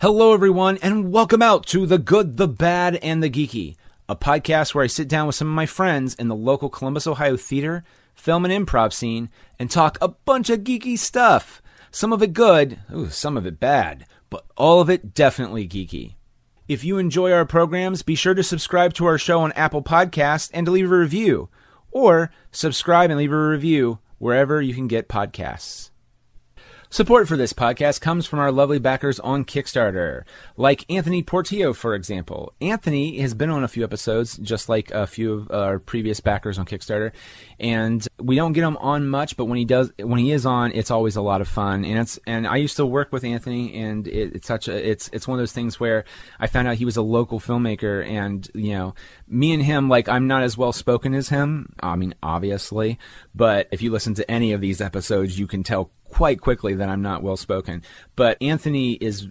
Hello, everyone, and welcome out to The Good, the Bad, and the Geeky, a podcast where I sit down with some of my friends in the local Columbus, Ohio theater, film, and improv scene and talk a bunch of geeky stuff. Some of it good, some of it bad, but all of it definitely geeky. If you enjoy our programs, be sure to subscribe to our show on Apple Podcasts and to leave a review, or subscribe and leave a review wherever you can get podcasts. Support for this podcast comes from our lovely backers on Kickstarter, like Anthony Portillo, for example. Anthony has been on a few episodes, just like a few of our previous backers on Kickstarter, and we don't get him on much, but when he is on, it's always a lot of fun. And I used to work with Anthony, and it's one of those things where I found out he was a local filmmaker, and me and him, like, I'm not as well spoken as him. I mean, obviously, but if you listen to any of these episodes, you can tell quite quickly that I'm not well spoken. But Anthony is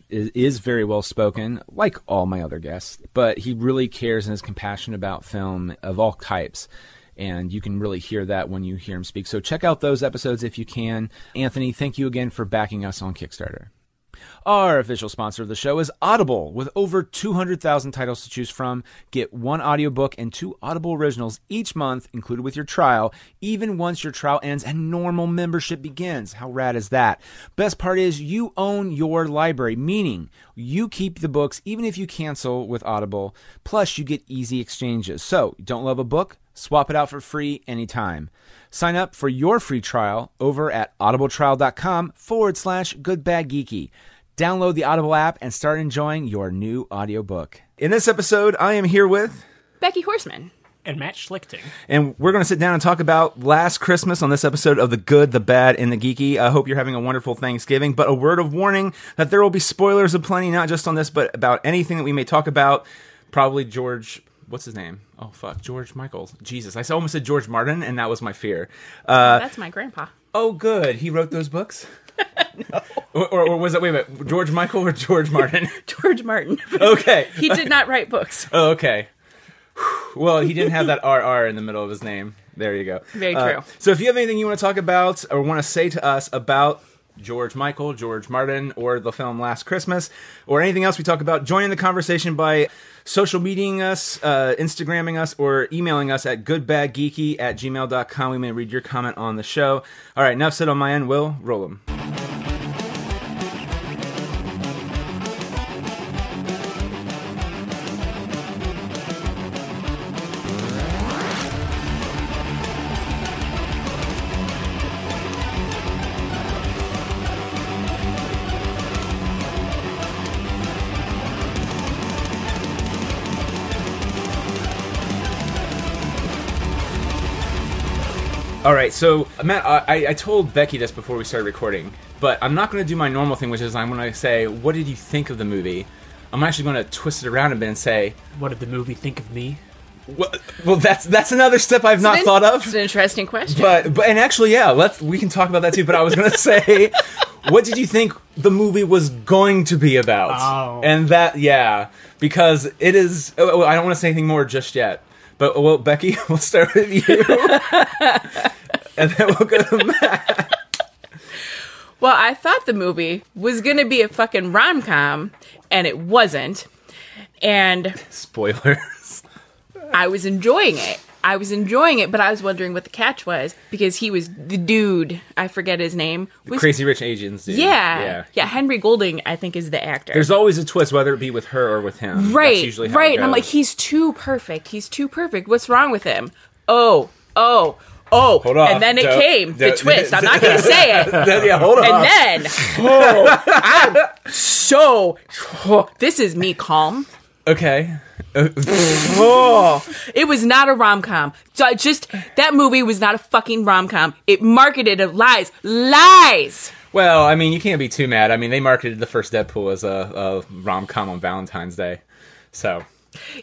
very well spoken, like all my other guests. But he really cares and is compassionate about film of all types. And you can really hear that when you hear him speak. So check out those episodes if you can. Anthony, thank you again for backing us on Kickstarter. Our official sponsor of the show is Audible. With over 200,000 titles to choose from, get one audiobook and 2 Audible originals each month included with your trial, even once your trial ends and normal membership begins. How rad is that? Best part is you own your library, meaning you keep the books even if you cancel with Audible. Plus, you get easy exchanges. So, don't love a book? Swap it out for free anytime. Sign up for your free trial over at audibletrial.com/goodbadgeeky. Download the Audible app and start enjoying your new audiobook. In this episode, I am here with Becky Horseman and Matt Schlichting. And we're going to sit down and talk about Last Christmas on this episode of The Good, the Bad, and the Geeky. I hope you're having a wonderful Thanksgiving, but a word of warning that there will be spoilers aplenty, not just on this, but about anything that we may talk about. Probably George... What's his name? Oh, fuck. George Michael. Jesus. I almost said George Martin, and that was my fear. That's my grandpa. Oh, good. He wrote those books? No. Or was it, wait a minute, George Michael or George Martin? George Martin. Okay. He did not write books. Oh, okay. Well, he didn't have that RR in the middle of his name. There you go. Very true. So if you have anything you want to talk about or want to say to us about George Michael, George Martin, or the film Last Christmas, or anything else we talk about, join in the conversation by social mediating us, Instagramming us, or emailing us at goodbadgeeky@gmail.com. We may read your comment on the show. All right, enough said on my end. Will, roll them. All right, so Matt, I told Becky this before we started recording, but I'm not going to do my normal thing, which is I'm going to say, what did you think of the movie? I'm actually going to twist it around a bit and say, what did the movie think of me? Well, that's another step I've not thought of. It's an interesting question. But and actually, yeah, we can talk about that too. But I was going to say, what did you think the movie was going to be about? Oh. And that, yeah, because it is. I don't want to say anything more just yet. But, well, Becky, we'll start with you. And then we'll go to Matt. Well, I thought the movie was going to be a fucking rom-com, and it wasn't. And... Spoilers. I was enjoying it. But I was wondering what the catch was, because he was the dude, I forget his name. The Crazy Rich Asians dude. Yeah, Henry Golding, I think, is the actor. There's always a twist, whether it be with her or with him. Right, that's usually how it goes. And I'm like, he's too perfect. What's wrong with him? Oh. Hold on. And then it came, the twist. I'm not going to say it. Yeah, hold on. And then, this is me calm. Okay. It was not a rom-com. So that movie was not a fucking rom-com. It marketed lies. Well, I mean, you can't be too mad. I mean, they marketed the first Deadpool as a rom-com on Valentine's Day. So...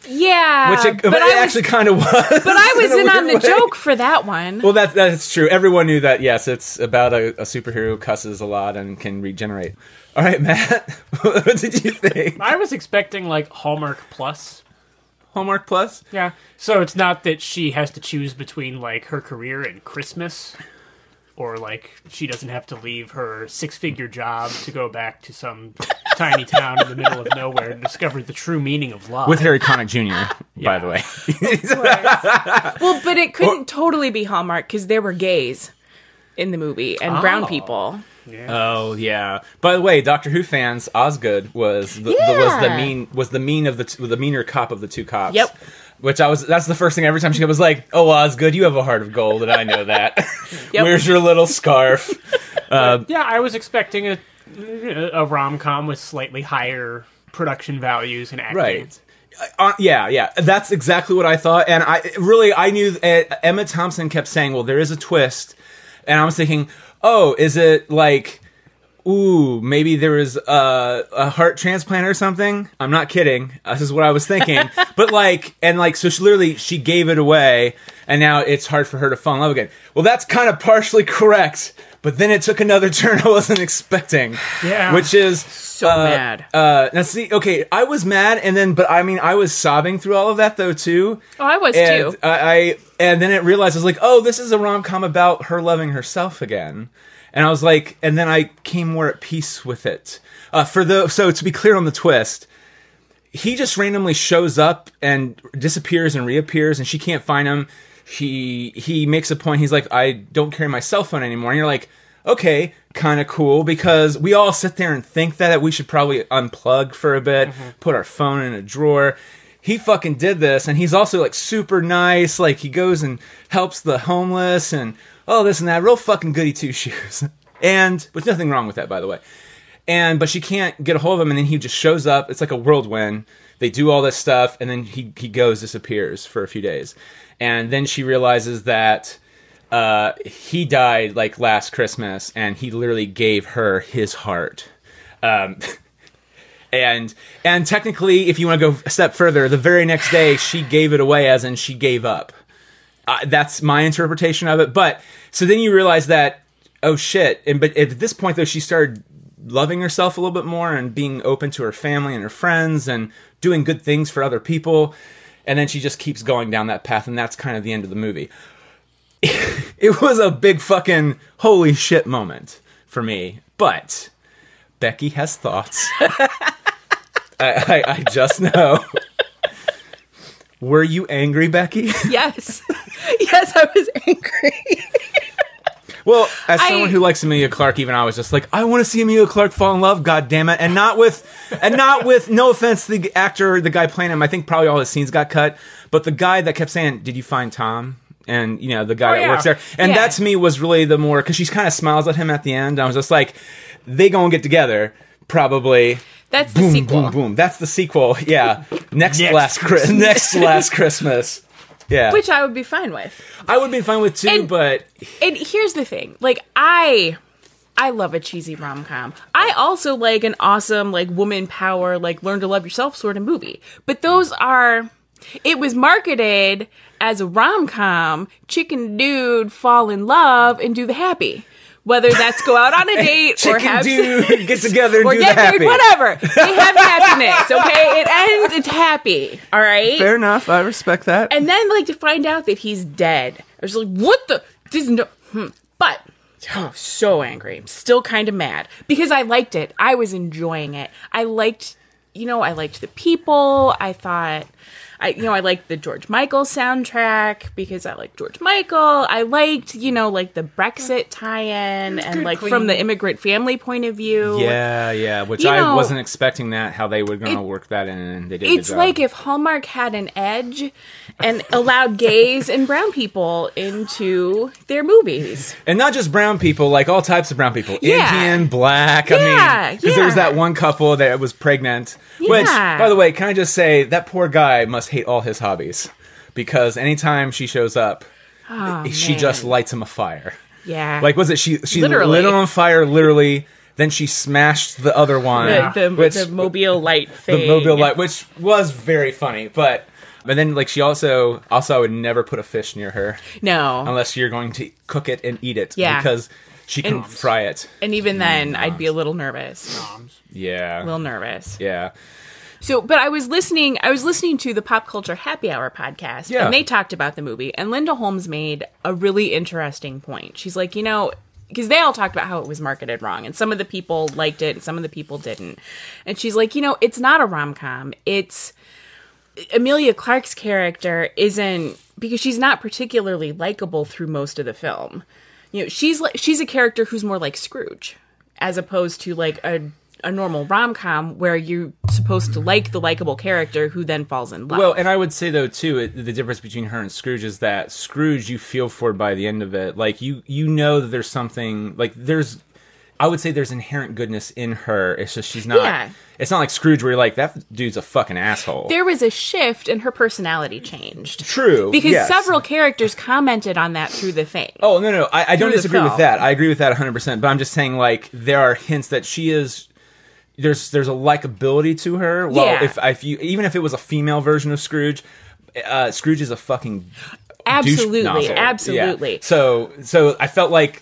Yeah, but it actually kind of was. But I was in on the joke for that one. Well, that's true. Everyone knew that. Yes, it's about a superhero who cusses a lot and can regenerate. All right, Matt, what did you think? I was expecting like Hallmark Plus. Hallmark Plus? Yeah. So it's not that she has to choose between like her career and Christmas, or like she doesn't have to leave her 6-figure job to go back to some tiny town in the middle of nowhere and discovered the true meaning of love. With Harry Connick Jr., by the way. Well, but it couldn't totally be Hallmark because there were gays in the movie and brown people. Yeah. Oh yeah. By the way, Doctor Who fans, Osgood was the meaner cop of the two cops. Yep. That's the first thing every time she was like, "Oh, Osgood, you have a heart of gold," and I know that. Yep. Where's your little scarf? Yeah, I was expecting a rom-com with slightly higher production values and acting. Right. Yeah, that's exactly what I thought, and I knew Emma Thompson kept saying, "Well, there is a twist," and I was thinking, "Oh, is it like, ooh, maybe there was a heart transplant or something?" I'm not kidding. This is what I was thinking, but so she gave it away, and now it's hard for her to fall in love again. Well, that's kind of partially correct. But then it took another turn I wasn't expecting. Yeah. Which is... So mad. Now see, okay, I was mad, I was sobbing through all of that, though, too. Oh, I was, too. And then it realized, I was like, oh, this is a rom-com about her loving herself again. And I was like... And then I came more at peace with it. So, to be clear on the twist, he just randomly shows up and disappears and reappears, and she can't find him. He makes a point. He's like, I don't carry my cell phone anymore. And you're like, okay, kind of cool, because we all sit there and think that we should probably unplug for a bit, put our phone in a drawer. He fucking did this, and he's also like super nice. Like he goes and helps the homeless and all this and that. Real fucking goody two shoes. And there's nothing wrong with that, by the way. But she can't get a hold of him, and then he just shows up. It's like a whirlwind. They do all this stuff, and then he disappears for a few days. And then she realizes that he died like last Christmas, and he literally gave her his heart. And technically, if you want to go a step further, the very next day she gave it away, as in she gave up. That's my interpretation of it. But so then you realize that, oh shit! But at this point, though, she started loving herself a little bit more and being open to her family and her friends and doing good things for other people. And then she just keeps going down that path, and that's kind of the end of the movie. It was a big fucking holy shit moment for me. But Becky has thoughts. I just know. Were you angry, Becky? Yes. Yes, I was angry. Well, as someone who likes Emilia Clarke, even I was just like, I want to see Emilia Clarke fall in love, God damn it, and not with, no offense to the actor, the guy playing him. I think probably all his scenes got cut, but the guy that kept saying, "Did you find Tom?" And the guy that works there, and that to me was really the more, because she kind of smiles at him at the end. I was just like, they gonna get together probably. That's the sequel. Boom, boom. That's the sequel. Yeah, next last Christmas. Yeah. Which I would be fine with. I would be fine with too, but... And here's the thing. Like, I love a cheesy rom-com. I also like an awesome, like, woman power, like, learn to love yourself sort of movie. But those are... It was marketed as a rom-com, chick and dude fall in love and do the happy. Whether that's go out on a date or have dude get together and or do get the happy. Married, whatever. They have happiness, okay? It ends, it's happy, all right? Fair enough. I respect that. And then, like, to find out that he's dead. I was like, what the? This is no... But, so angry. I'm still kind of mad. Because I liked it. I was enjoying it. I liked the people. I thought... I liked the George Michael soundtrack because I like George Michael. I liked, like the Brexit tie-in and like from the immigrant family point of view. Yeah, which I wasn't expecting how they were going to work that in, and they did. It's like if Hallmark had an edge and allowed gays and brown people into their movies. And not just brown people, like all types of brown people. Indian, black, because there was that one couple that was pregnant. Yeah. Which, by the way, can I just say, that poor guy must hate all his hobbies, because anytime she shows up, she just lights him afire. Yeah. Like, was it she lit him on fire, literally, then she smashed the other one. The Mobile Light thing. The Mobile Light, which was very funny, but then, like, she also I would never put a fish near her. No. Unless you're going to cook it and eat it. Yeah. Because she can fry it. And even then, I'd be a little nervous. Yeah. A little nervous. Yeah. So, but I was listening to the Pop Culture Happy Hour podcast, and they talked about the movie, and Linda Holmes made a really interesting point. She's like, because they all talked about how it was marketed wrong, and some of the people liked it and some of the people didn't. And she's like, it's not a rom-com. It's Emilia Clarke's character isn't, because she's not particularly likable through most of the film. She's a character who's more like Scrooge, as opposed to like a normal rom-com where you're supposed to like the likable character who then falls in love. Well, and I would say, though, too, the difference between her and Scrooge is that Scrooge, you feel for by the end of it. Like, you know that there's something, like, I would say there's inherent goodness in her. It's just she's not, Yeah. It's not like Scrooge where you're like, that dude's a fucking asshole. There was a shift and her personality changed. True. Because yes. several characters commented on that through the thing. Oh, no, I don't Through the disagree with film. that. I agree with that 100%. But I'm just saying, like, there are hints that she is... There's a likability to her. Well, Yeah. if you even if it was a female version of Scrooge, Scrooge is a fucking Absolutely, douche nozzle. absolutely. Yeah. So I felt like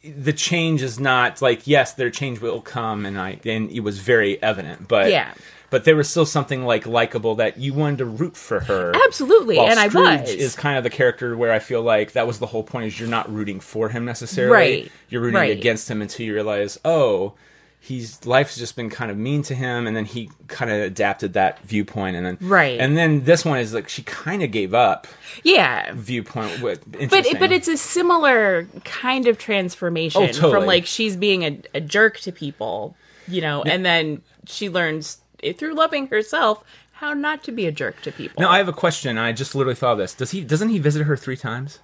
the change is not like, yes, their change will come, and it was very evident, but Yeah. But there was still something like likable that you wanted to root for her. Absolutely, While and Scrooge I was. is kind of the character where I feel like that was the whole point, is you're not rooting for him necessarily. Right, You're rooting right. against him until you realize, life's just been kind of mean to him, and then he kind of adapted that viewpoint, and then Right. and then this one is like she kind of gave up Yeah. viewpoint. But Interesting. it's a similar kind of transformation Oh, totally. from like she's being a jerk to people, and then she learns through loving herself how not to be a jerk to people. Now I have a question. I just literally thought of this. Doesn't he visit her 3 times?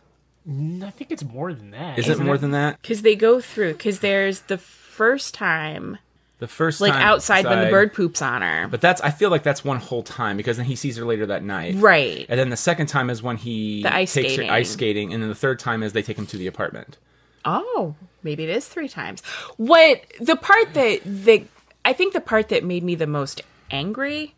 I think it's more than that. Is it more than that? Because they go through, because there's the first time, The first like time outside when the bird poops on her. But I feel like that's one whole time, because then he sees her later that night. Right. And then the second time is when he The ice takes skating. her ice skating, and then the third time is they take him to the apartment. Oh, maybe it is 3 times. What the part I think the part that made me the most angry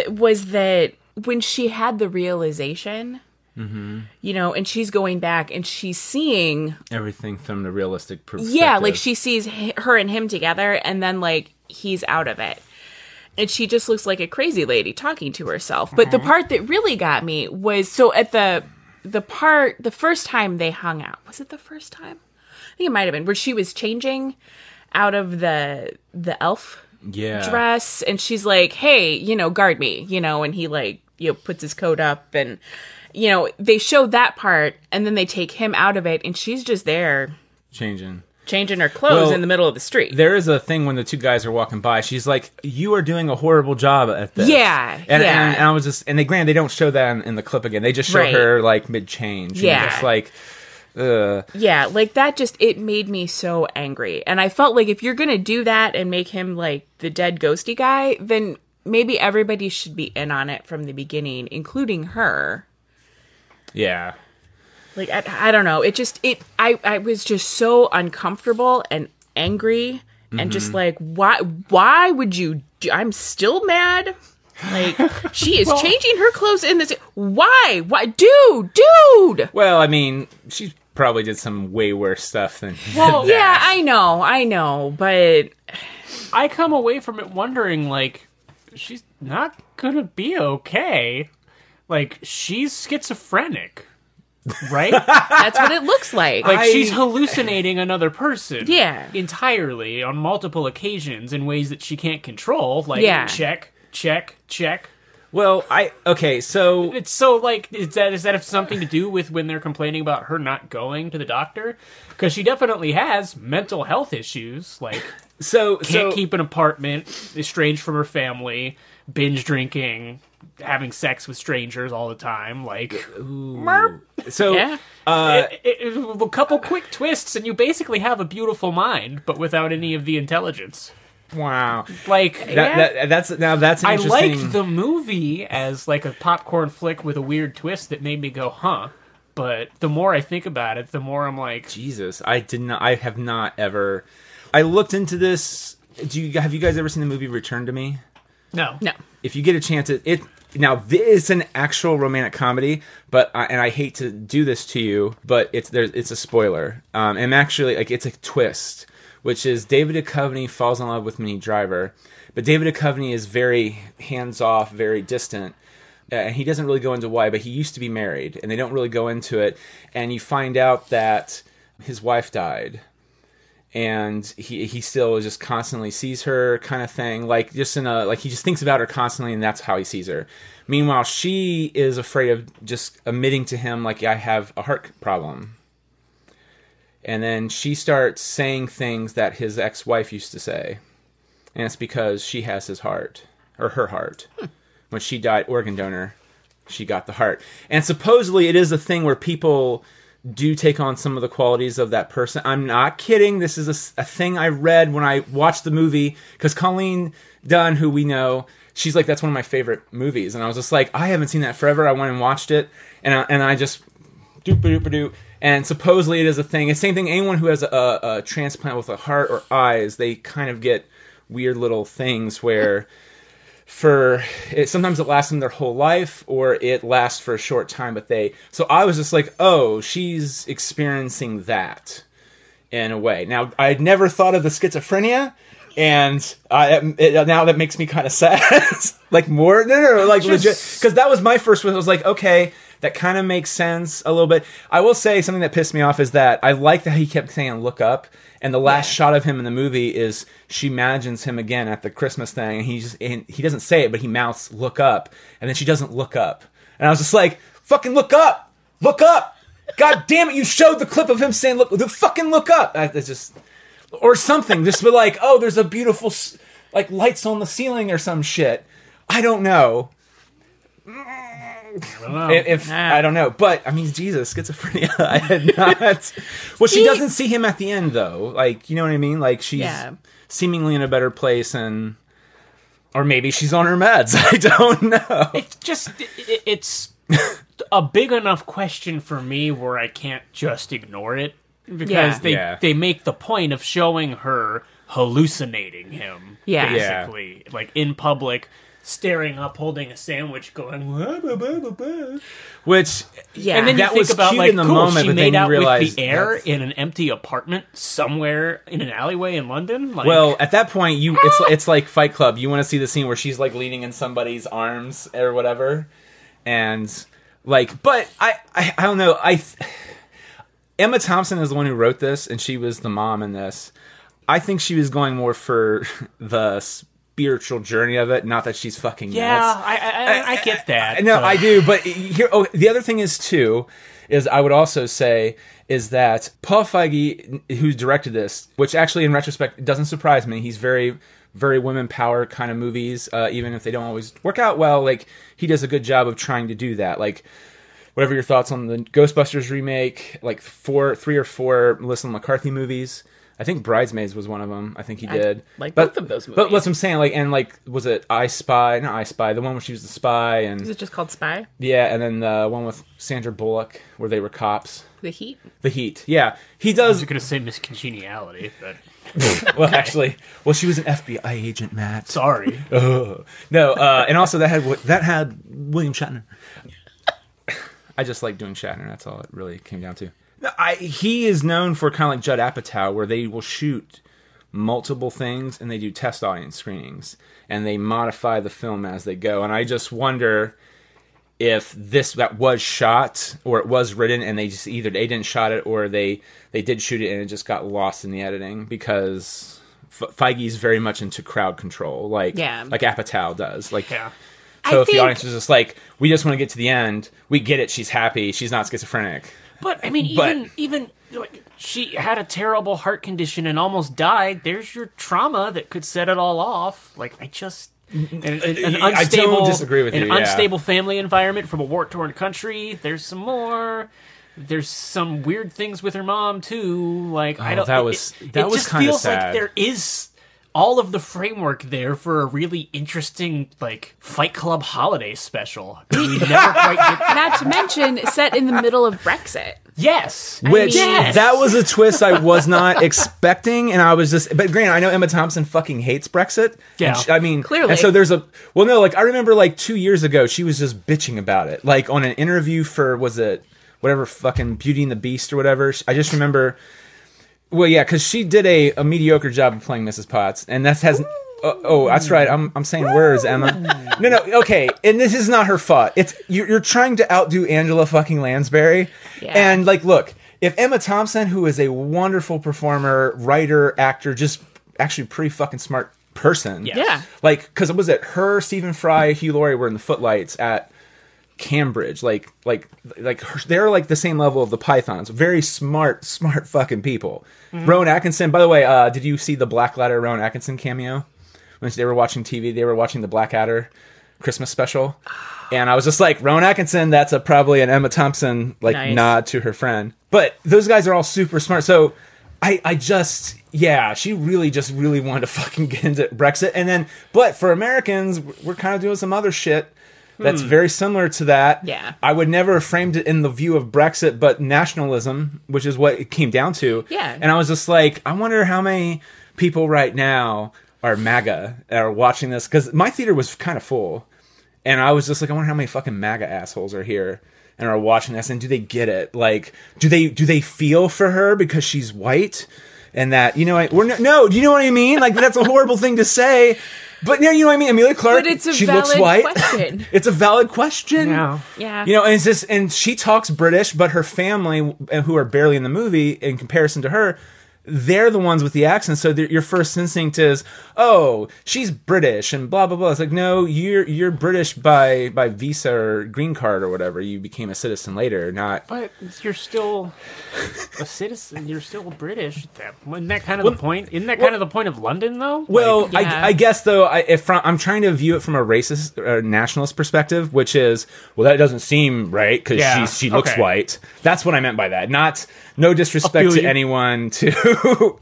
was that when she had the realization, and she's going back and she's seeing, Everything from the realistic perspective. yeah, like she sees her and him together, and then like he's out of it. And she just looks like a crazy lady talking to herself. But the part that really got me was, so at the first time they hung out, was it the first time? I think it might have been, where she was changing out of the elf Yeah. dress, and she's like, hey, guard me, and he like, puts his coat up, and, they show that part, and then they take him out of it, and she's just there Changing. changing her clothes Well, in the middle of the street. There is a thing when the two guys are walking by. She's like, "You are doing a horrible job at this." Yeah, and, yeah. And I was just, and they don't show that in the clip again. They just show Right. her like mid change. Yeah. just like, ugh. Yeah, like that it made me so angry. And I felt like if you're going to do that and make him like the dead ghosty guy, then maybe everybody should be in on it from the beginning, including her. Yeah. Like, I don't know. I was just so uncomfortable and angry and just like, why would you I'm still mad. Like, she is changing her clothes in this. Why? Dude! Well, I mean, she probably did some way worse stuff than. Well, than Yeah, that. I know, but I come away from it wondering, like, she's not gonna be okay. Like, she's schizophrenic, right? that's what it looks like. Like, she's hallucinating another person. Yeah. Entirely, on multiple occasions, in ways that she can't control. Like, Yeah. check. Well, so It's so, like, does that have something to do with when they're complaining about her not going to the doctor? Because she definitely has mental health issues, like, can't keep an apartment, estranged from her family, binge drinking, having sex with strangers all the time, like, So, Yeah. a couple quick twists, and you basically have a beautiful mind, but without any of the intelligence. wow. Like, That's an I interesting. liked the movie as like a popcorn flick with a weird twist that made me go, huh? But the more I think about it, the more I'm like, Jesus, I have not ever. I looked into this. Have you guys ever seen the movie Return to Me? no. If you get a chance, now this is an actual romantic comedy, but I hate to do this to you, but it's a spoiler. And actually, like, it's a twist, which is David Duchovny falls in love with Minnie Driver, but David Duchovny is very hands off, very distant. And he doesn't really go into why, but he used to be married, and they don't really go into it. And you find out that his wife died. And he still just constantly sees her, kind of thing, like just in a, like he just thinks about her constantly, and that's how he sees her. Meanwhile, she is afraid of just admitting to him, like, I have a heart problem. And then she starts saying things that his ex-wife used to say, and it's because she has his heart, or her heart. When she died, organ donor, she got the heart. And supposedly it is a thing where people do take on some of the qualities of that person. I'm not kidding. This is a thing I read when I watched the movie, because Colleen Dunn, who we know, she's like, that's one of my favorite movies. And I was just like, I haven't seen that forever. I went and watched it, and I just doop-a-doop-a-doop. And supposedly it is a thing. It's the same thing. Anyone who has a transplant with a heart or eyes, they kind of get weird little things where sometimes it lasts them their whole life, or it lasts for a short time, so I was just like, oh, she's experiencing that in a way. Now, I'd never thought of the schizophrenia, and now that makes me kind of sad. Like, more, no, like, legit, because that was my first one. I was like, okay, that kind of makes sense a little bit. I will say something that pissed me off is that I like that he kept saying look up, and the last shot of him in the movie is she imagines him again at the Christmas thing, and he doesn't say it, but he mouths look up, and then she doesn't look up. And I was just like, fucking look up! Look up! God damn it, you showed the clip of him saying fucking look up! It's just, or something, just be like, oh, there's a beautiful, like, lights on the ceiling or some shit. I don't know. I don't know, but I mean, Jesus, schizophrenia. I had not. Well, she doesn't see him at the end, though. Like, you know what I mean? Like, she's seemingly in a better place, or maybe she's on her meds. I don't know. It's a big enough question for me where I can't just ignore it, because they make the point of showing her hallucinating him, basically, like in public. Staring up, holding a sandwich, going, which, and then you think about, like, in the moment, she made out with the air in an empty apartment somewhere in an alleyway in London. Like, well, at that point, it's like Fight Club. You want to see the scene where she's like leaning in somebody's arms or whatever, and like, but I don't know. Emma Thompson is the one who wrote this, and she was the mom in this. I think she was going more for the spiritual journey of it, not that she's fucking nuts. I get that. No, I do, but here, the other thing is too, is I would also say is that Paul Feige, who's directed this, which actually in retrospect doesn't surprise me, he's very, very women power kind of movies, even if they don't always work out well. Like, he does a good job of trying to do that. Like, whatever your thoughts on the Ghostbusters remake, like 3 or 4 Melissa McCarthy movies. I think Bridesmaids was one of them. I think he did. Both of those movies. But what I'm saying, like, and like, was it I Spy? Not I Spy. The one where she was the spy, and is it just called Spy? Yeah, and then the one with Sandra Bullock where they were cops. The Heat. The Heat. Yeah, he does. I was going to say Miss Congeniality, but well, actually, sheshe was an FBI agent, Matt. Sorry. No, and also that had William Shatner. I just like doing Shatner. That's all it really came down to. He is known for kind of like Judd Apatow, where they will shoot multiple things and they do test audience screenings and they modify the film as they go. And I just wonder if that was shot or it was written and they just either they didn't shot it or they did shoot it and it just got lost in the editing, because Feige is very much into crowd control, like Apatow does. Like, so if the audience was just like, we just want to get to the end, we get it, she's happy, she's not schizophrenic. But, I mean, even like, she had a terrible heart condition and almost died. There's your trauma that could set it all off. Like, an unstable, I don't disagree with you. Unstable family environment from a war-torn country. There's some more. There's some weird things with her mom too. Like, I don't. That was kind of sad. It just feels like there is all of the framework there for a really interesting, like, Fight Club holiday special. We never quite get. Not to mention, set in the middle of Brexit. Yes. That was a twist I was not expecting, and I was just... But granted, I know Emma Thompson fucking hates Brexit. Yeah. I mean... Clearly. And so there's a... Well, no, like, I remember, like, 2 years ago, she was just bitching about it. Like, on an interview for, was it, whatever, fucking Beauty and the Beast or whatever. I just remember... Well, yeah, because she did a mediocre job of playing Mrs. Potts, and that hasn't... Oh, that's right. I'm saying words, Emma. No, okay. And this is not her fault. It's you're trying to outdo Angela fucking Lansbury. Yeah. And like, look, if Emma Thompson, who is a wonderful performer, writer, actor, just actually pretty fucking smart person. Yes. Yeah. Like, because was it her, Stephen Fry, Hugh Laurie were in the Footlights at Cambridge. They're like the same level of the Pythons. Very smart fucking people. Rowan Atkinson, by the way, did you see the Blackadder Rowan Atkinson cameo? When they were watching TV, they were watching the Blackadder Christmas special. And I was just like, Rowan Atkinson, that's probably an Emma Thompson nod to her friend. But those guys are all super smart. So I just, she really wanted to fucking get into Brexit. And then, but for Americans, we're kind of doing some other shit that's very similar to that. Yeah. I would never have framed it in the view of Brexit, but nationalism, which is what it came down to. Yeah. And I was just like, I wonder how many people right now are MAGA are watching this. Because my theater was kind of full. And I was just like, I wonder how many fucking MAGA assholes are here and are watching this, and do they get it? Like, do they feel for her because she's white, and that do you know what I mean? Like, that's a horrible thing to say, but you know what I mean. Emilia Clarke, but it's a she valid looks white. Question. It's a valid question. Yeah. You know, and it's just, and she talks British, but her family, who are barely in the movie in comparison to her, they're the ones with the accent, so your first instinct is, oh, she's British and blah blah blah. It's like, no, you're British by visa or green card or whatever. You became a citizen later, not. But you're still a citizen. You're still British. Isn't that kind of the point? Isn't that kind of the point of London, though? Well, I guess though, I'm trying to view it from a racist or nationalist perspective, which is, well, that doesn't seem right because she looks white. That's what I meant by that. No disrespect to anyone to.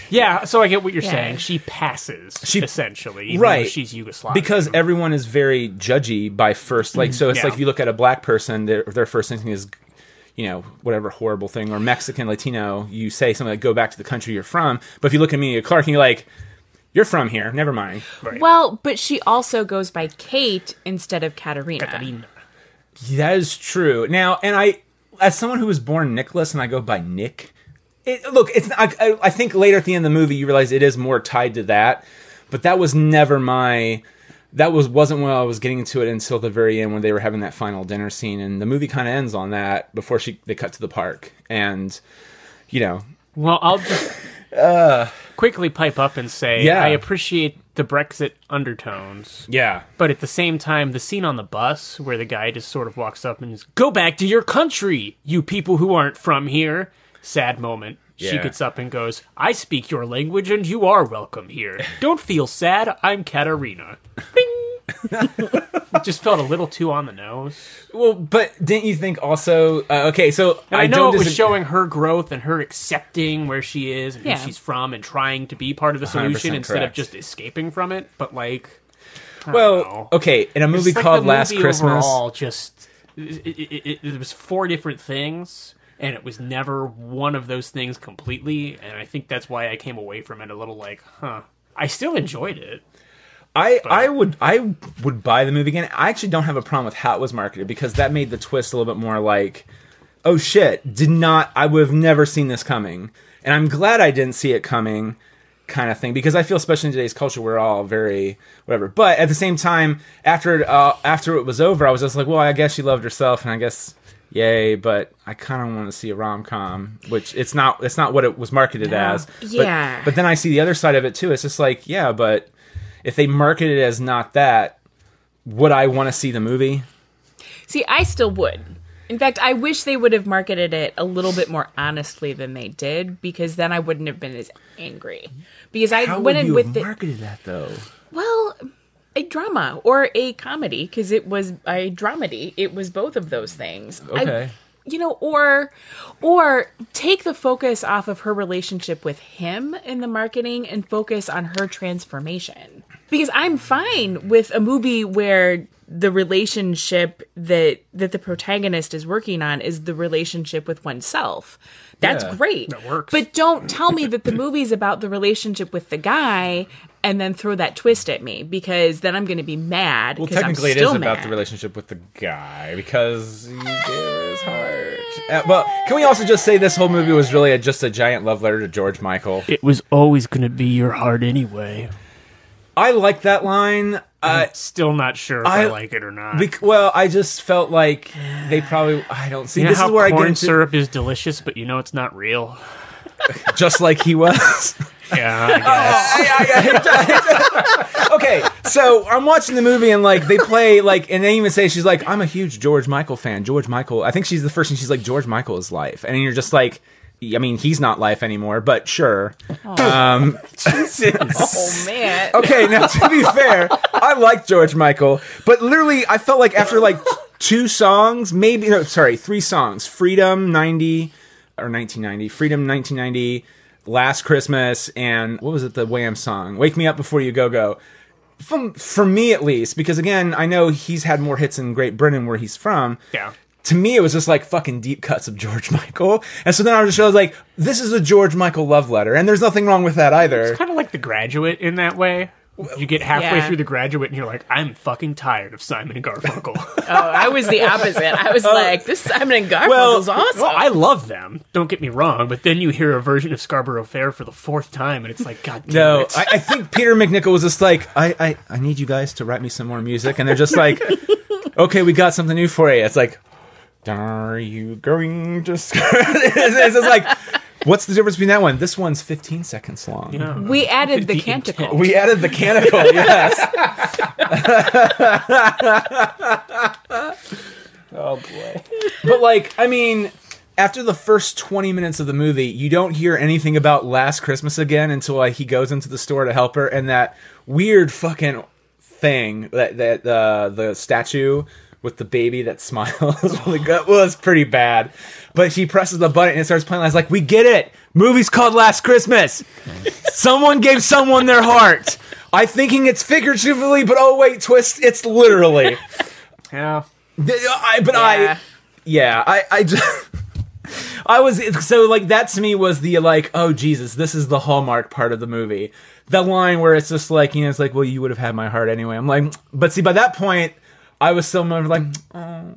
Yeah, so I get what you're saying. She passes, essentially, even though she's Yugoslav. Because everyone is very judgy by first, so it's like if you look at a black person, their first instinct is, whatever horrible thing, or Mexican, Latino, you say something like, go back to the country you're from. But if you look at Emilia Clarke and you're like, you're from here, never mind. Right. Well, but she also goes by Kate instead of Katerina. That is true. Now, and as someone who was born Nicholas and I go by Nick, I think later at the end of the movie you realize it is more tied to that, but that was never wasn't when I was getting into it until the very end when they were having that final dinner scene, and the movie kind of ends on that before they cut to the park, and Well, I'll just quickly pipe up and say I appreciate the Brexit undertones. Yeah. But at the same time, the scene on the bus where the guy just sort of walks up and just, go back to your country, you people who aren't from here. Sad moment. Yeah. She gets up and goes, I speak your language and you are welcome here. Don't feel sad. I'm Katerina. Bing! It just felt a little too on the nose. Well, but didn't you think also... so... And I know it was showing her growth and her accepting where she is and who she's from and trying to be part of the solution instead of just escaping from it. But, in a movie called Last Christmas... Overall, just... It was 4 different things, and it was never one of those things completely, and I think that's why I came away from it a little I still enjoyed it. I would buy the movie again. I actually don't have a problem with how it was marketed, because that made the twist a little bit more like, oh shit, I would have never seen this coming. And I'm glad I didn't see it coming, kind of thing, because I feel, especially in today's culture, we're all very whatever. But at the same time, after it was over, I was just like, well, I guess she loved herself, and I guess yay, but I kind of want to see a rom-com, which it's not what it was marketed as. Yeah. But then I see the other side of it too. It's just like, yeah, but if they market it as not that, would I want to see the movie? See, I still would. In fact, I wish they would have marketed it a little bit more honestly than they did, because then I wouldn't have been as angry. Because I went in with it. How would you have marketed that though? Well, a drama or a comedy, because it was a dramedy. It was both of those things. Okay. Or take the focus off of her relationship with him in the marketing and focus on her transformation. Because I'm fine with a movie where the relationship that the protagonist is working on is the relationship with oneself. That's great. That works. But don't tell me that the movie's about the relationship with the guy and then throw that twist at me, because then I'm going to be mad. Well, technically it is about the relationship with the guy, because he gave her his heart. Well, can we also just say this whole movie was really just a giant love letter to George Michael? It was always going to be your heart anyway. I like that line. I'm still not sure if I like it or not. Well, I just felt like they probably... I don't see. You know this how is where corn I get into, syrup is delicious, but you know it's not real? just like he was. Yeah, I guess. Okay, so I'm watching the movie and like they play like, and they even say she's like, I'm a huge George Michael fan. George Michael. I think she's the first, and she's like, George Michael is life, and you're just like, I mean, he's not life anymore, but sure. Oh man. Okay, now to be fair, I like George Michael, but literally, I felt like after like 3 songs, Freedom 90 or 1990, Freedom 1990. Last Christmas, and what was it, the Wham song? Wake Me Up Before You Go Go. For me, at least, because again, I know he's had more hits in Great Britain where he's from. Yeah. To me, it was just like fucking deep cuts of George Michael. And so then I was like, this is a George Michael love letter. And there's nothing wrong with that either. It's kind of like The Graduate in that way. You get halfway through The Graduate and you're like, I'm fucking tired of Simon and Garfunkel. Oh, I was the opposite. I was like, this Simon and Garfunkel's awesome. Well, I love them. Don't get me wrong. But then you hear a version of Scarborough Fair for the 4th time and it's like, God damn it. I think Peter McNichol was just like, I need you guys to write me some more music. And they're just like, okay, we got something new for you. It's like, are you going to... It's just like... What's the difference between that one? This one's 15 seconds long. Yeah. We added the canticle. We added the canticle, yes. Oh, boy. But, like, I mean, after the first 20 minutes of the movie, you don't hear anything about Last Christmas again until, like, he goes into the store to help her, and that weird fucking thing, that the statue with the baby that smiles really good was pretty bad. But she presses the button and it starts playing. I was like, we get it. Movie's called Last Christmas. Someone gave someone their heart. I'm thinking it's figuratively, but oh wait, twist, it's literally. Yeah. I just... I was... So, like, that to me was the, like, oh, Jesus, this is the Hallmark part of the movie. The line where it's just like, you know, it's like, well, you would have had my heart anyway. I'm like... But see, by that point... I was still like, oh.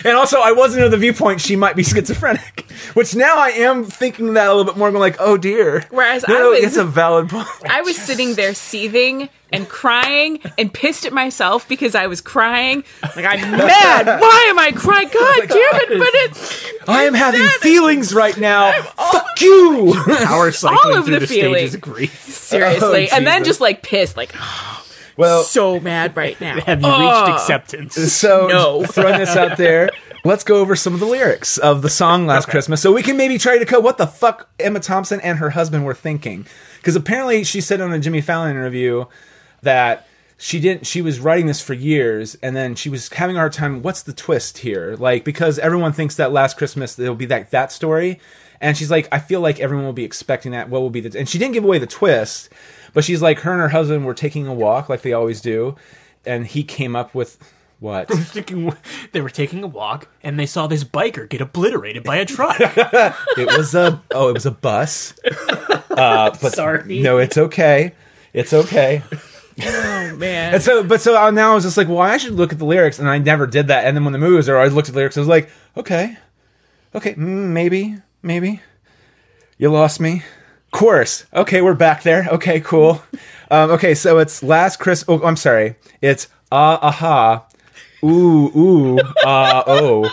And also, I wasn't of the viewpoint she might be schizophrenic, which now I am thinking that a little bit more. I'm like, oh dear. Whereas it's a valid point. I was sitting there seething and crying and pissed at myself because I was crying. Like, I'm mad. Why am I crying? God damn it! But I am having feelings right now. Fuck you. Power cycling all of through the stages of grief. Seriously, and then just like pissed, like. Well, so mad right now. Have you reached acceptance? So, no. Throwing this out there, let's go over some of the lyrics of the song Last Christmas so we can maybe try to decode what the fuck Emma Thompson and her husband were thinking. Because apparently she said on a Jimmy Fallon interview that she was writing this for years and then she was having a hard time, what's the twist here? Like, because everyone thinks that Last Christmas, it'll be that story. And she's like, I feel like everyone will be expecting that. What will be and she didn't give away the twist. But she's like, her and her husband were taking a walk like they always do. And he came up with what? They were taking a walk and they saw this biker get obliterated by a truck. It was a bus. But sorry. No, it's okay. It's okay. Oh man. And so now I was just like, well, I should look at the lyrics. And I never did that. And then when the movie was there, I looked at the lyrics. I was like, okay, maybe. You lost me. Chorus. Okay, we're back there. Okay, cool. Okay, so it's Last Christmas. Oh, I'm sorry. It's aha, ooh, oh.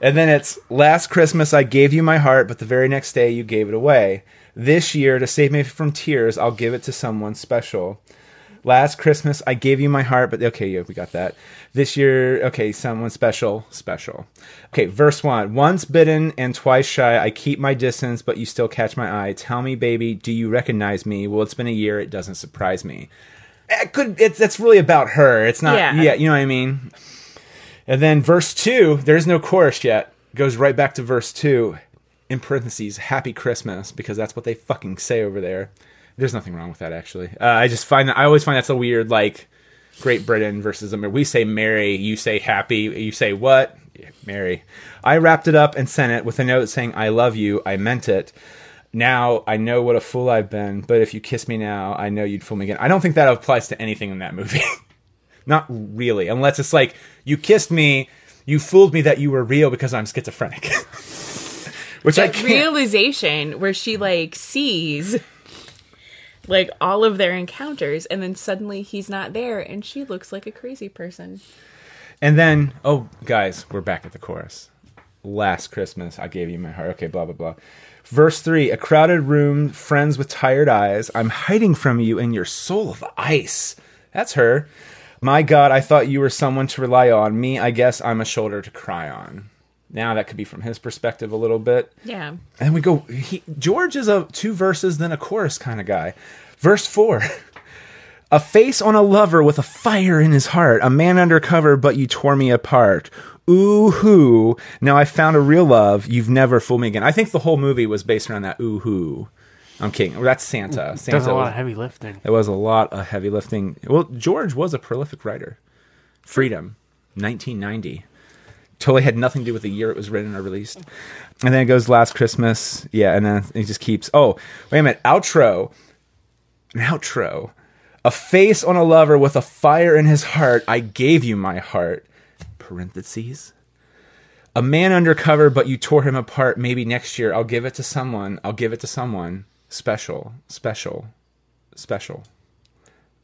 And then it's Last Christmas I gave you my heart, but the very next day you gave it away. This year, to save me from tears, I'll give it to someone special. Last Christmas I gave you my heart, but okay, yeah, we got that. This year, okay, someone special. Okay, verse 1. Once bitten and twice shy, I keep my distance, but you still catch my eye. Tell me, baby, do you recognize me? Well, it's been a year, it doesn't surprise me. That's really about her. It's not, yeah, you know what I mean? And then verse 2, there's no chorus yet. Goes right back to verse 2, in parentheses, Happy Christmas, because that's what they fucking say over there. There's nothing wrong with that, actually. I always find that's a weird, like, Great Britain versus America. We say merry, you say happy, you say what? Yeah, merry. I wrapped it up and sent it with a note saying, I love you, I meant it. Now, I know what a fool I've been, but if you kiss me now, I know you'd fool me again. I don't think that applies to anything in that movie. Not really, unless it's like, you kissed me, you fooled me that you were real because I'm schizophrenic. Which that I can't. realization where she, like, sees like all of their encounters, and then suddenly he's not there and she looks like a crazy person. And then, oh, guys, we're back at the chorus. Last Christmas, I gave you my heart. Okay, blah, blah, blah. Verse 3, a crowded room, friends with tired eyes. I'm hiding from you in your soul of ice. That's her. My God, I thought you were someone to rely on. Me, I guess I'm a shoulder to cry on. Now that could be from his perspective a little bit. Yeah. And we go, George is a 2 verses, then a chorus kind of guy. Verse 4, a face on a lover with a fire in his heart. A man undercover, but you tore me apart. Ooh-hoo. Now I found a real love. You've never fooled me again. I think the whole movie was based around that ooh-hoo. I'm kidding. That's Santa. Santa does a lot of heavy lifting. It was a lot of heavy lifting. Well, George was a prolific writer. Freedom, 1990. Totally had nothing to do with the year it was written or released. And then it goes Last Christmas. Yeah, and then it just keeps... Oh, wait a minute. Outro. An outro. A face on a lover with a fire in his heart. I gave you my heart. Parentheses. A man undercover, but you tore him apart. Maybe next year I'll give it to someone. I'll give it to someone. Special. Special. Special.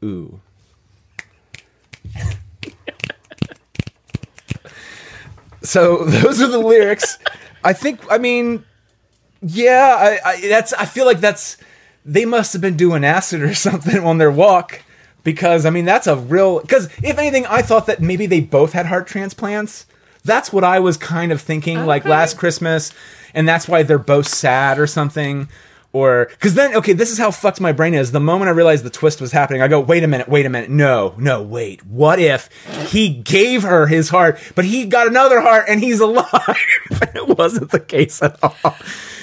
Ooh. So those are the lyrics. I feel like they must have been doing acid or something on their walk, because I mean that's a real, because if anything I thought that maybe they both had heart transplants. That's what I was kind of thinking, okay. Like Last Christmas, and that's why they're both sad or something. Or, because then, okay, this is how fucked my brain is. The moment I realized the twist was happening, I go, wait a minute. No, wait. What if he gave her his heart, but he got another heart and he's alive? It wasn't the case at all.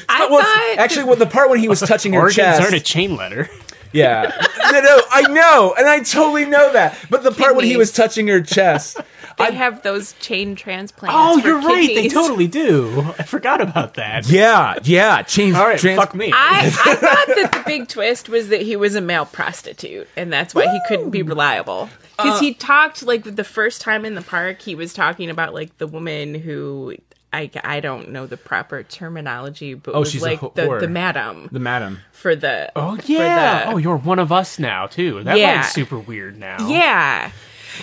Actually, the part when he was touching her chest. Organs aren't a chain letter. Yeah. No, I know. And I totally know that. But the part when he was touching her chest. They have those chain transplants. Oh, you're right. They totally do. I forgot about that. Yeah. All right, fuck me. I thought that the big twist was that he was a male prostitute, and that's why he couldn't be reliable. Because he talked, like, the first time in the park, he was talking about, like, the woman who... I don't know the proper terminology, but was she's like the madam. The madam. For the... Oh, yeah. You're one of us now, too. That line's super weird now. Yeah.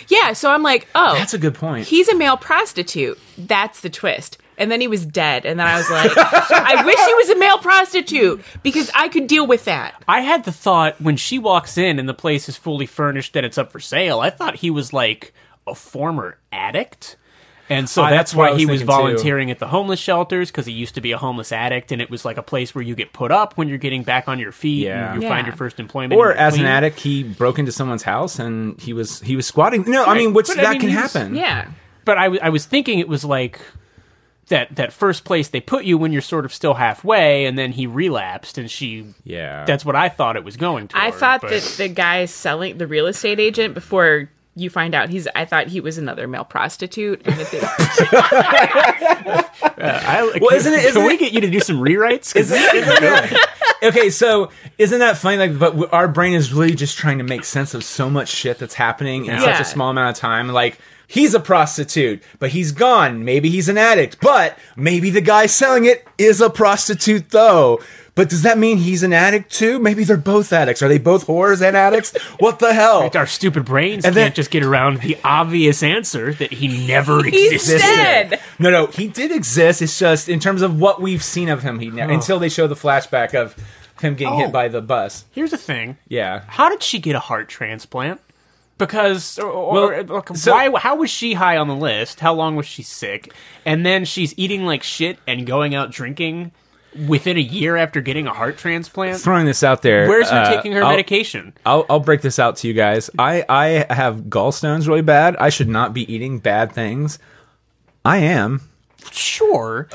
Yeah, so I'm like, oh. That's a good point. He's a male prostitute. That's the twist. And then he was dead. And then I was like, I wish he was a male prostitute, because I could deal with that. I had the thought, when she walks in and the place is fully furnished and it's up for sale, I thought he was like a former addict. And so that's why he was volunteering at the homeless shelters, because he used to be a homeless addict, and it was like a place where you get put up when you're getting back on your feet and you find your first employment. Or as an addict, he broke into someone's house and he was squatting. No, right. I mean, that can happen. Yeah. But I was thinking it was like that first place they put you when you're sort of still halfway, and then he relapsed, and she... Yeah. That's what I thought it was going toward. I thought that the guy selling, the real estate agent, before... You find out I thought he was another male prostitute. And that Can we get you to do some rewrites? Okay, so isn't that funny? Like, but our brain is really just trying to make sense of so much shit that's happening in such a small amount of time. Like, he's a prostitute, but he's gone. Maybe he's an addict, but maybe the guy selling it is a prostitute, though. But does that mean he's an addict too? Maybe they're both addicts. Are they both whores and addicts? What the hell? Right, our stupid brains can't just get around the obvious answer that he never existed. He's dead. No, he did exist. It's just in terms of what we've seen of him, until they show the flashback of him getting hit by the bus. Here's the thing. Yeah. How did she get a heart transplant? Because, how was she high on the list? How long was she sick? And then she's eating like shit and going out drinking within a year after getting a heart transplant? Throwing this out there. Where's her taking her medication? I'll break this out to you guys. I have gallstones really bad. I should not be eating bad things. I am. Sure,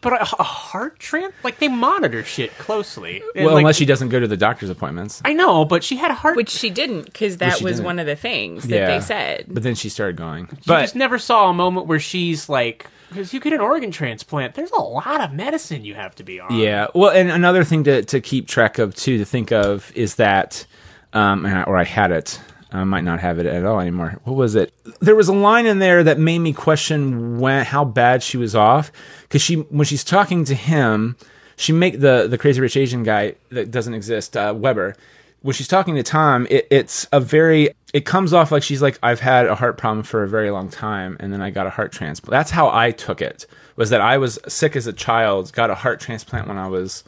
but a heart transplant? Like, they monitor shit closely. Well, unless she doesn't go to the doctor's appointments. I know, but she had a heart... Which she didn't, because that was one of the things that they said. But then she started going. You just never saw a moment where she's like... Because you get an organ transplant, there's a lot of medicine you have to be on. Yeah, well, and another thing to keep track of, too, to think of, is that... I had it... I might not have it at all anymore. What was it? There was a line in there that made me question how bad she was off. Because when she's talking to him, she make the Crazy Rich Asian guy that doesn't exist, Weber. when she's talking to Tom, it comes off like she's like, I've had a heart problem for a very long time, and then I got a heart transplant. That's how I took it, was that I was sick as a child, got a heart transplant when I was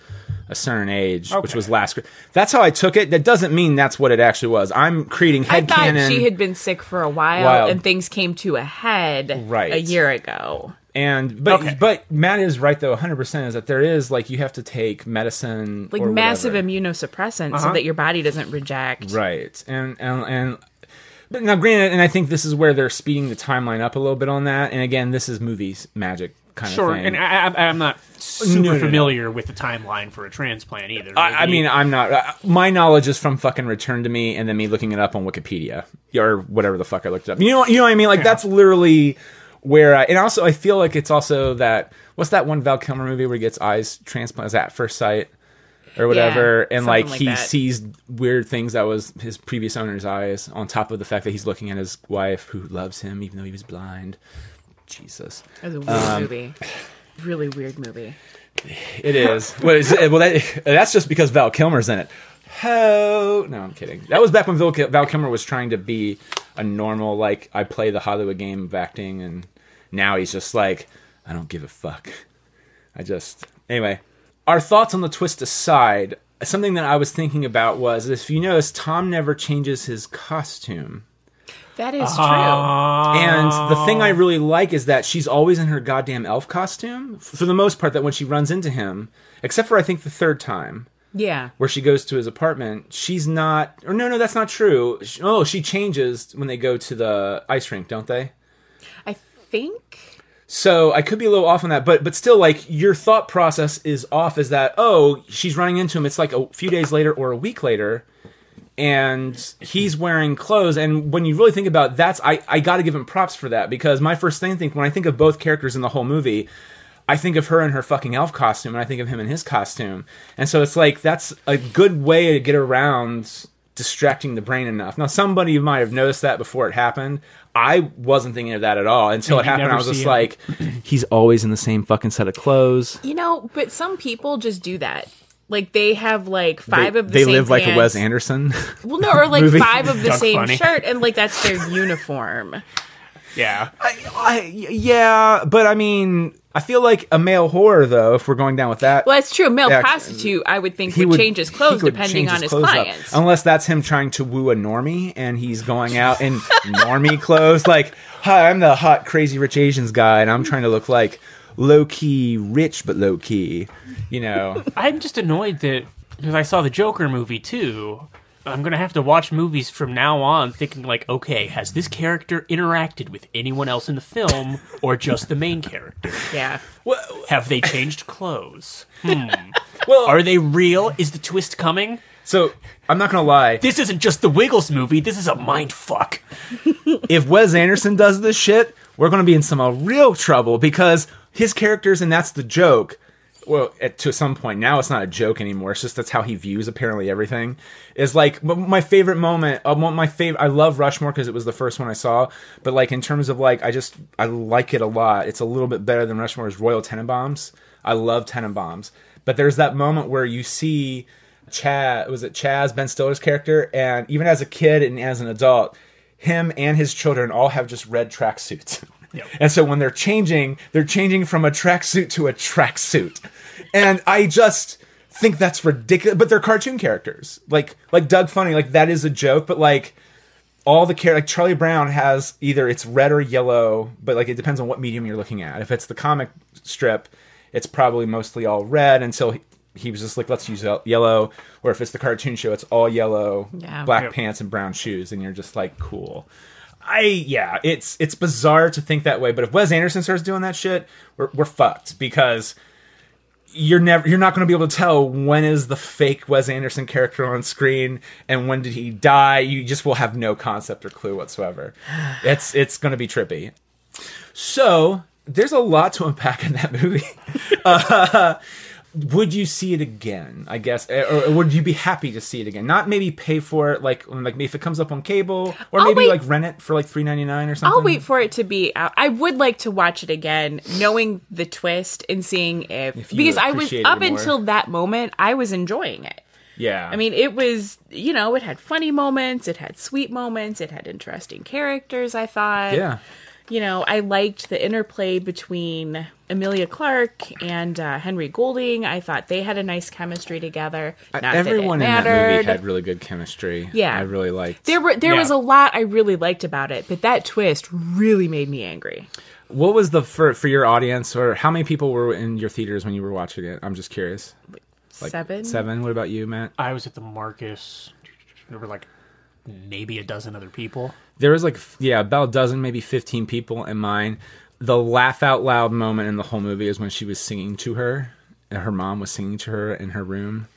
a certain age, which was last. That's how I took it. That doesn't mean that's what it actually was. I'm creating headcanon. I thought she had been sick for a while and things came to a head a year ago. But Matt is right though, 100%, is that there is like, you have to take medicine, like massive immunosuppressants, so that your body doesn't reject. Right, but now granted, and I think this is where they're speeding the timeline up a little bit on that. And again, this is movies magic kind of thing. Sure, and I'm not super familiar with the timeline for a transplant either. I mean, I'm not. My knowledge is from fucking Return to Me, and then me looking it up on Wikipedia or whatever the fuck I looked up. You know what I mean? Like that's literally where. And also, I feel like it's also that. What's that one Val Kilmer movie where he gets eyes transplanted? Is that At First Sight? Or whatever, and like he that. Sees weird things that was his previous owner's eyes, on top of the fact that he's looking at his wife who loves him even though he was blind. Jesus, that was a weird movie, really weird movie. It is. Well, that's just because Val Kilmer's in it. No, I'm kidding. That was back when Val Kilmer was trying to be a normal, like, I play the Hollywood game of acting, and now he's just like, I don't give a fuck. Anyway. Our thoughts on the twist aside, something that I was thinking about was, if you notice, Tom never changes his costume. That is true. And the thing I really like is that she's always in her goddamn elf costume, for the most part, that when she runs into him, except for I think the third time. Yeah. Where she goes to his apartment, she's not... Or no, that's not true. She changes when they go to the ice rink, don't they? I think... So I could be a little off on that, but still, like, your thought process is off, is that, she's running into him, it's like a few days later or a week later, and he's wearing clothes, and when you really think about it, I gotta give him props for that, because my first thing, when I think of both characters in the whole movie, I think of her in her fucking elf costume, and I think of him in his costume, and so it's like, that's a good way to get around distracting the brain enough. Now, somebody might have noticed that before it happened. I wasn't thinking of that at all until it happened. I was just like, he's always in the same fucking set of clothes. But some people just do that. Like, they have, like, five of the same They live pants. like a Wes Anderson. Well, no, or, like, five of the same shirt, and, like, that's their uniform. Yeah. Yeah, but I mean, I feel like a male whore, though, if we're going down with that. Well, that's true. A male prostitute, I would think, would change his clothes depending on his clients. Unless that's him trying to woo a normie, and he's going out in normie clothes. Like, hi, I'm the hot, crazy, rich Asians guy, and I'm trying to look like low-key rich, but low-key, you know. I'm just annoyed that, because I saw the Joker movie, too... I'm going to have to watch movies from now on thinking like, okay, has this character interacted with anyone else in the film or just the main character? Yeah. Well, have they changed clothes? Well, are they real? Is the twist coming? So, I'm not going to lie. This isn't just the Wiggles movie. This is a mind fuck. If Wes Anderson does this shit, we're going to be in some real trouble, because his characters, and that's the joke, well, to some point, now it's not a joke anymore. It's just that's how he views apparently everything. Is like my favorite moment. I love Rushmore because it was the first one I saw. But like in terms of like, I like it a lot. It's a little bit better than Rushmore's Royal Tenenbaums. I love Tenenbaums. But there's that moment where you see Chaz, Ben Stiller's character, and even as a kid and as an adult, him and his children all have just red tracksuits. Yep. And so when they're changing from a tracksuit to a tracksuit. And I just think that's ridiculous. But they're cartoon characters. Like Doug Funny, like that is a joke, but like all the like Charlie Brown has either it's red or yellow, but like it depends on what medium you're looking at. If it's the comic strip, it's probably mostly all red until he was just like, let's use yellow. Or if it's the cartoon show, it's all yellow, black pants and brown shoes, and you're just like, cool. It's bizarre to think that way, but if Wes Anderson starts doing that shit, we're fucked, because you're not going to be able to tell when is the fake Wes Anderson character on screen and when did he die. You just will have no concept or clue whatsoever. It's going to be trippy. So there's a lot to unpack in that movie. Would you see it again, I guess? Or would you be happy to see it again? Not maybe pay for it, like if it comes up on cable, or maybe like rent it for like $3.99 or something? I'll wait for it to be out. I would like to watch it again, knowing the twist and seeing if because I was, up until that moment, I was enjoying it. Yeah. I mean, it was, it had funny moments, it had sweet moments, it had interesting characters, I thought. Yeah. I liked the interplay between Emilia Clarke and Henry Golding. I thought they had a nice chemistry together. Everyone in that movie had really good chemistry. Yeah. I really liked. There was a lot I really liked about it, but that twist really made me angry. What was for your audience, or how many people were in your theaters when you were watching it? I'm just curious. 7? 7? What about you, Matt? I was at the Marcus. There were maybe a dozen other people. There was about a dozen, maybe 15 people in mine. The laugh out loud moment in the whole movie is when she was singing to her, and her mom was singing to her in her room.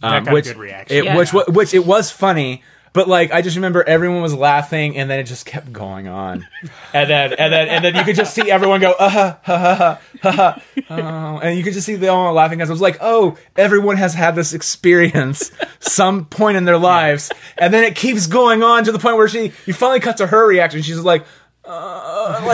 That got a good reaction. Which it was funny. But I just remember everyone was laughing, and then it just kept going on, and then you could just see everyone go ha ha ha, and you could just see they all laughing. As I was like, oh, everyone has had this experience some point in their lives, and then it keeps going on to the point where you finally cut to her reaction. She's like. And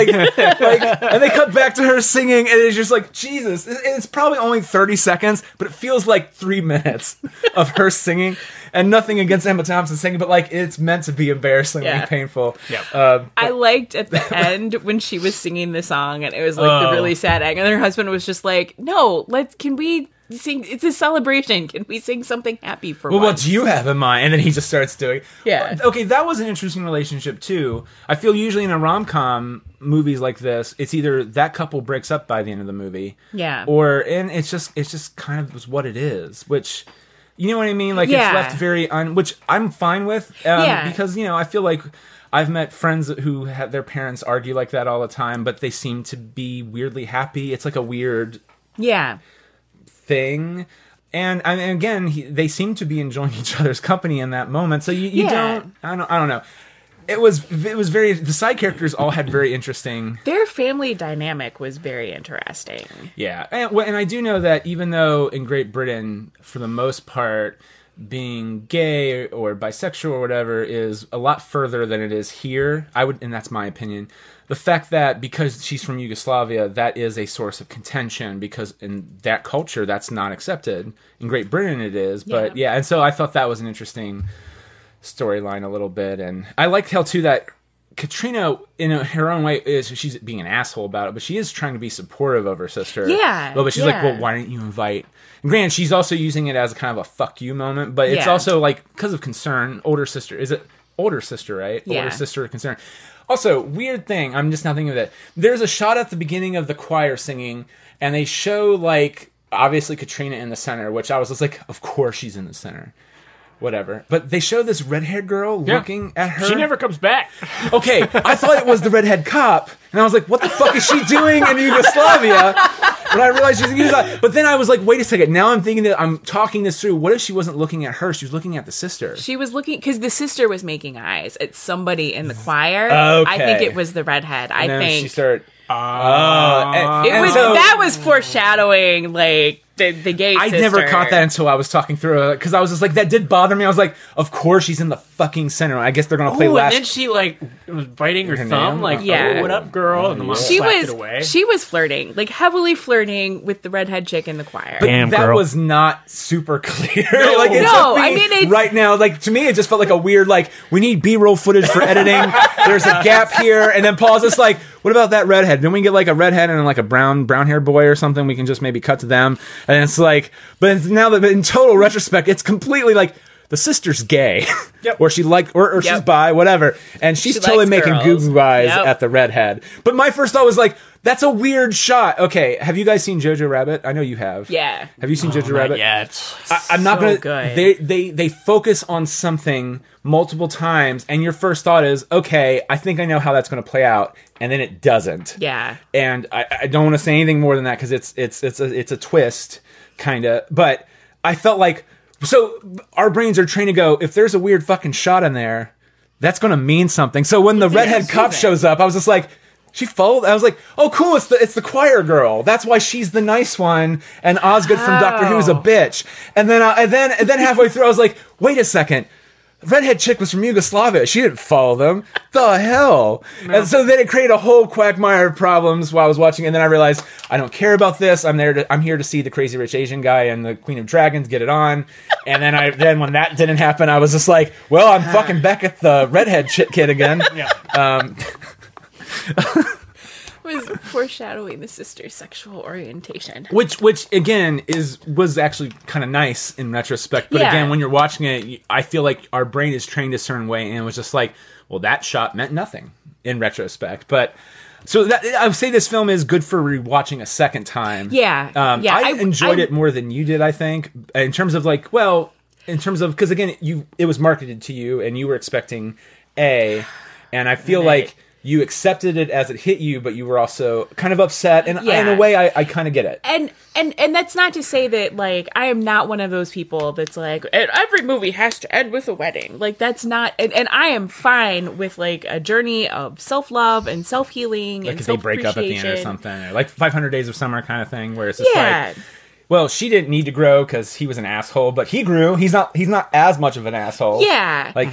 they cut back to her singing, and it's just like, Jesus, it's probably only 30 seconds, but it feels like 3 minutes of her singing, and nothing against Emma Thompson singing, but it's meant to be embarrassingly painful. Yeah. I liked at the end when she was singing the song, and it was the really sad end, and her husband was just like, no, can we sing? It's a celebration. Can we sing something happy for once? What do you have in mind? And then he just starts doing. Yeah. Okay, that was an interesting relationship too. I feel usually in a rom-com movies like this, it's either that couple breaks up by the end of the movie, and it's just kind of was what it is, which. You know what I mean? It's left very which I'm fine with, because I feel like I've met friends who had their parents argue like that all the time, but they seem to be weirdly happy. It's like a weird thing, and again, they seem to be enjoying each other's company in that moment. So you don't. I don't know. It was very. The side characters all had very interesting. Their family dynamic was very interesting. Yeah, and I do know that even though in Great Britain, for the most part, being gay or bisexual or whatever is a lot further than it is here. And that's my opinion. The fact that because she's from Yugoslavia, that is a source of contention because in that culture that's not accepted. In Great Britain, it is. But and so I thought that was an interesting storyline a little bit, and I liked how too that Katrina in her own way she's being an asshole about it, but she is trying to be supportive of her sister. But she's like, well, why didn't you invite? And granted, she's also using it as a kind of a fuck you moment, but it's also because of concern. Older sister, is it older sister, right? Older sister concern. Also, weird thing. I'm just now thinking of it. There's a shot at the beginning of the choir singing, and they show obviously Katrina in the center, which I was just like, of course she's in the center. Whatever. But they show this redhead girl looking at her. She never comes back. Okay, I thought it was the redhead cop, and I was like, what the fuck is she doing in Yugoslavia? But I realized she's in Yugoslavia. But then I was like, wait a second. Now I'm thinking that I'm talking this through. What if she wasn't looking at her? She was looking at the sister. She was looking, because the sister was making eyes at somebody in the choir. Okay. I think it was the redhead. I think. She started... that was foreshadowing, the gay sister. I never caught that until I was talking through it, because I was just like, that did bother me. I was like, of course she's in the fucking center. I guess they're going to play last... and then she, was biting her thumb, oh, what up, girl? And the mom slapped it away. She was flirting, heavily flirting with the redhead chick in the choir. But that was not super clear. It's right now, to me, it just felt like a weird, we need B-roll footage for editing. There's a gap here, and then Paul's just like, what about that redhead? Then we get a redhead and a brown hair boy or something. We can just maybe cut to them. And it's but now that in total retrospect, it's completely the sister's gay, or she or she's bi, whatever, and she's totally making goo eyes at the redhead. But my first thought was that's a weird shot. Okay, have you guys seen Jojo Rabbit? I know you have. Yeah. Have you seen Jojo Rabbit? Yeah, I'm not so gonna. Good. They focus on something multiple times, and your first thought is, okay, I think I know how that's going to play out, and then it doesn't. Yeah. And I don't want to say anything more than that because it's a twist, kind of. But I felt so our brains are trained to go, if there's a weird fucking shot in there, that's going to mean something. So when the redhead cop shows up, I was just like, she followed. I was like, oh, cool, it's the choir girl. That's why she's the nice one, and Osgood from Doctor Who's a bitch. And then halfway through, I was like, wait a second. redhead chick was from Yugoslavia. She didn't follow them. The hell? No. And so then it created a whole quagmire of problems while I was watching. And then I realized I don't care about this. I'm here to see the Crazy Rich Asian guy and the Queen of Dragons get it on. And then when that didn't happen, I was just like, well, I'm fucking back at the redhead chick kid again. Yeah. Was foreshadowing the sister's sexual orientation, which again was actually kind of nice in retrospect. But again, when you're watching it, I feel like our brain is trained a certain way, and it was just like, well, that shot meant nothing in retrospect. But so I would say this film is good for rewatching a second time. I enjoyed it more than you did. I think in terms of because again, it was marketed to you, and you were expecting A, and I feel like you accepted it as it hit you, but you were also kind of upset. And in a way, I kind of get it. And that's not to say that, like, I am not one of those people that's like, every movie has to end with a wedding. Like, that's not... And I am fine with, like, a journey of self-love and self-healing and self-appreciation. Like, if they break up at the end or something. Or like 500 Days of Summer kind of thing, where it's just like... Well, she didn't need to grow because he was an asshole, but he grew. He's not as much of an asshole. Yeah. Like,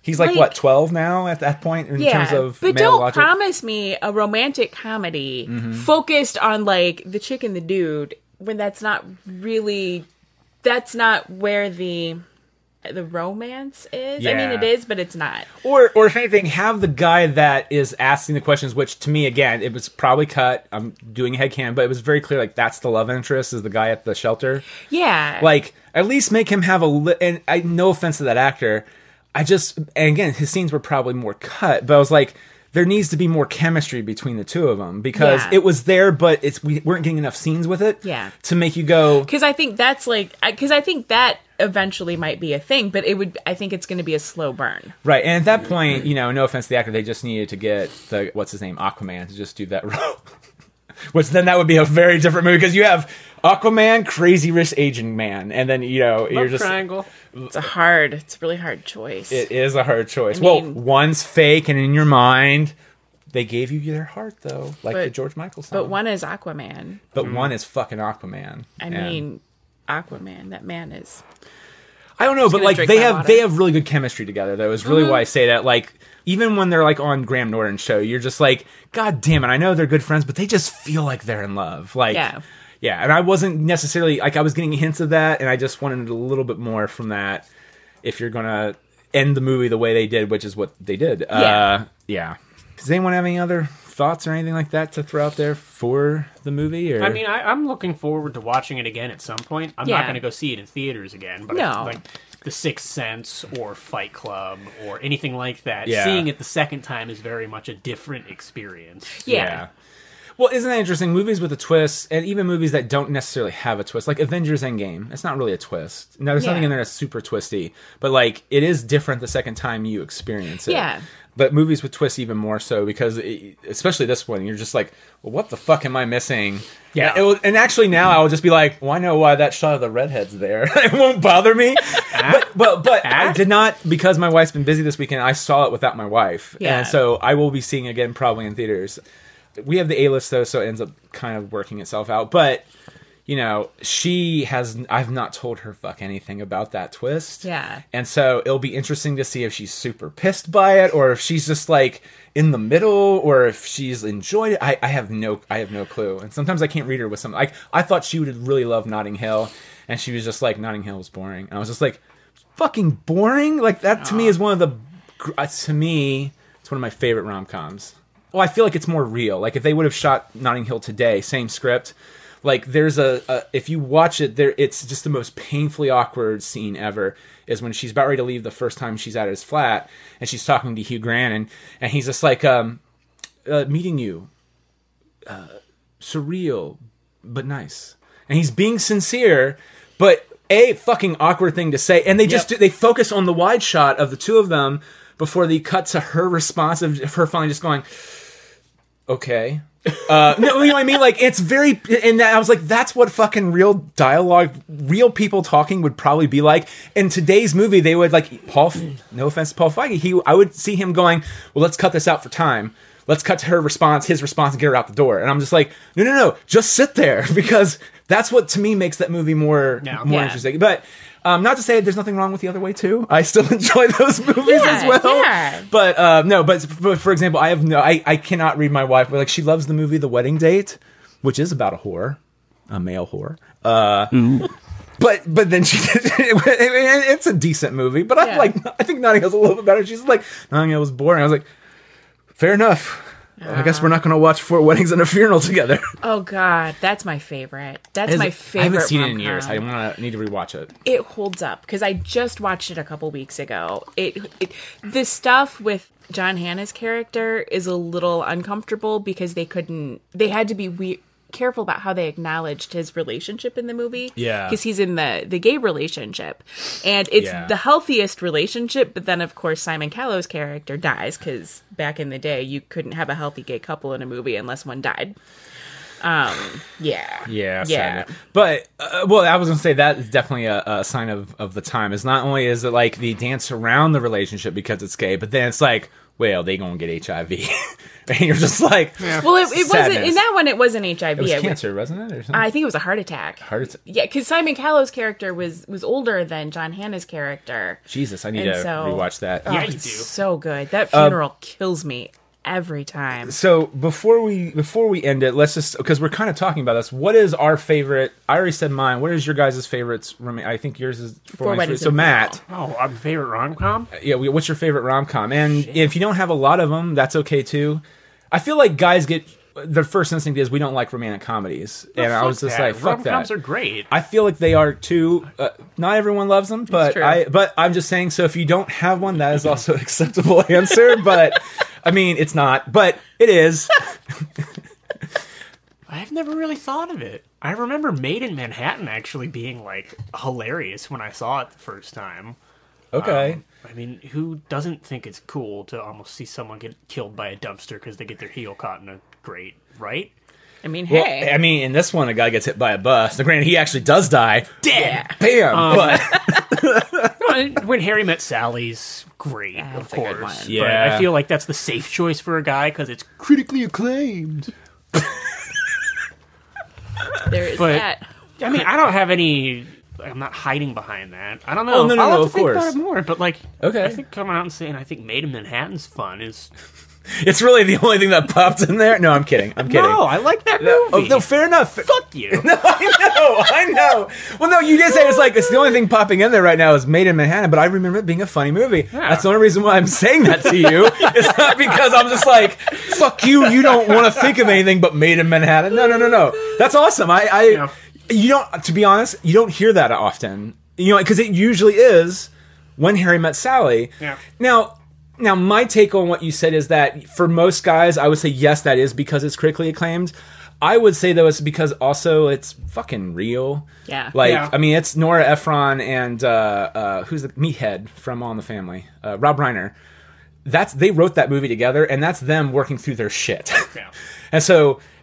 He's like what, 12 now at that point in terms of but male don't logic? promise me a romantic comedy focused on like the chick and the dude when that's not where the romance is. I mean, it is, but it's not. Or if anything, have the guy that is asking the questions, which to me, again, it was probably cut. I'm doing a headcanon, but it was very clear, like, that's the love interest, is the guy at the shelter. Yeah. Like, at least make him have and no offense to that actor, and again, his scenes were probably more cut, but I was like, there needs to be more chemistry between the two of them because it was there, but we weren't getting enough scenes with it to make you go. Because I think that eventually might be a thing, but I think it's going to be a slow burn. Right. And at that point, no offense to the actor, they just needed to get what's his name, Aquaman, to just do that role. Which then that would be a very different movie because you have Aquaman, Crazy Rich Asian Man, and then you're just triangle. It's a really hard choice. It is a hard choice. One's fake, and in your mind, they gave you their heart though, like the George Michael song. But one is Aquaman. But one is fucking Aquaman. I mean, Aquaman. That man is. I don't know, but like they have really good chemistry together. That was really why I say that. Like even when they're like on Graham Norton's show, you're just like, God damn it! I know they're good friends, but they just feel like they're in love. Like, yeah. And I wasn't necessarily like I was getting hints of that, and I just wanted a little bit more from that. If you're gonna end the movie the way they did, which is what they did, yeah. Does anyone have any other thoughts or anything like that to throw out there for the movie? Or? I mean, I'm looking forward to watching it again at some point. I'm not going to go see it in theaters again, but like The Sixth Sense or Fight Club or anything like that, seeing it the second time is very much a different experience. Yeah. Well, isn't that interesting? Movies with a twist, and even movies that don't necessarily have a twist, like Avengers Endgame, it's not really a twist. Now, there's nothing in there that's super twisty, but like it is different the second time you experience it. Yeah. But movies with twists even more so because, especially this one, you're just like, well, what the fuck am I missing? Yeah. And actually now I will just be like, well, I know why that shot of the redhead's there. It won't bother me. But I did not, because my wife's been busy this weekend, I saw it without my wife. Yeah. And so I will be seeing it again probably in theaters. We have the A-list though, so it ends up kind of working itself out. But, I've not told her fuck anything about that twist. Yeah. And so it'll be interesting to see if she's super pissed by it or if she's just like in the middle or if she's enjoyed it. I have no clue. And sometimes I can't read her with something. Like I thought she would really love Notting Hill and she was just like, Notting Hill was boring. And I was just like, fucking boring? Like that to me is it's one of my favorite rom-coms. Well, I feel like it's more real. Like if they would have shot Notting Hill today, same script, like there's if you watch it, it's just the most painfully awkward scene ever. Is when she's about ready to leave the first time she's at his flat, and she's talking to Hugh Grant, and he's just like, meeting you, surreal but nice, and he's being sincere, but a fucking awkward thing to say, and they they focus on the wide shot of the two of them before they cut to her response of her finally just going, okay. No, you know what I mean? Like, it's very, and I was like, that's what fucking real dialogue, real people talking would probably be like. In today's movie, they would like, no offense to Paul Feig, I would see him going, well, let's cut this out for time. Let's cut to his response, and get her out the door. And I'm just like, no, just sit there because That's what to me makes that movie more interesting. But not to say there's nothing wrong with The Other Way too. I still enjoy those movies as well. Yeah. But no, but for example, I cannot read my wife, but like she loves the movie The Wedding Date, which is about a whore, a male whore. But then it's a decent movie. But I think Notting Hill's a little bit better. She's like, Notting Hill was boring. I was like, fair enough. I guess we're not going to watch 4 Weddings and a Funeral together. Oh God, that's my favorite. That's my favorite. I haven't seen it in rom-com. years. I need to rewatch it. It holds up because I just watched it a couple weeks ago. The stuff with John Hannah's character is a little uncomfortable because they had to be careful about how they acknowledged his relationship in the movie. Yeah. Because he's in the gay relationship. And it's the healthiest relationship, but then of course Simon Callow's character dies because back in the day you couldn't have a healthy gay couple in a movie unless one died. Yeah. Sadly. But I was gonna say that is definitely a sign of the time. Is not only is it like the dance around the relationship because it's gay, but then it's like, well, they gonna get HIV, and you're just like, well, it wasn't in that one. It wasn't HIV. It was cancer, wasn't it? Or something? I think it was a heart attack. Yeah, because Simon Callow's character was older than John Hannah's character. Jesus, I need to rewatch that. Yeah, you do. So good. That funeral kills me every time. So before we end it, let's just, because we're kind of talking about this, what is our favorite? I already said mine. What is your guys' favorites? I think yours is Four Weddings. So Matt, our favorite rom-com. Yeah, what's your favorite rom-com? And if you don't have a lot of them, that's okay too. I feel like guys get their first instinct is we don't like romantic comedies, and I was just like, fuck that. Rom-coms are great. I feel like they are too. Not everyone loves them, but I'm just saying. So if you don't have one, that is also an acceptable answer. But I mean, it's not, but it is. I've never really thought of it. I remember Made in Manhattan actually being like hilarious when I saw it the first time. Okay. I mean, who doesn't think it's cool to almost see someone get killed by a dumpster because they get their heel caught in a grate, right? I mean, hey. Well, I mean, in this one, a guy gets hit by a bus. Now, granted, he actually does die. Dead. Bam! But When Harry Met Sally's great, of a good one. course. Yeah. But I feel like that's the safe choice for a guy because it's critically acclaimed. There is that. I mean, I don't have any. I'm not hiding behind that. I don't know. Oh, no, I'll have to of think course. about it more. But like, Okay. I think coming out and saying I think Made in Manhattan's fun is. it's really the only thing that popped in there. No, I'm kidding. No, I like that movie. Oh, no, fair enough. Fuck you. No, I know. Well, no, you did say it's the only thing popping in there right now is Made in Manhattan, but I remember it being a funny movie. Yeah. That's the only reason why I'm saying that to you. It's not because I'm just like, fuck you, you don't want to think of anything but Made in Manhattan. No. That's awesome. You don't, to be honest, you don't hear that often. You know, because it usually is When Harry Met Sally. Yeah. Now, my take on what you said is that for most guys, I would say yes, that is because it's critically acclaimed. I would say though it's because also it's fucking real. Yeah. I mean, it's Nora Ephron and who's the meathead from All in the Family, Rob Reiner. They wrote that movie together, and that's them working through their shit. Yeah.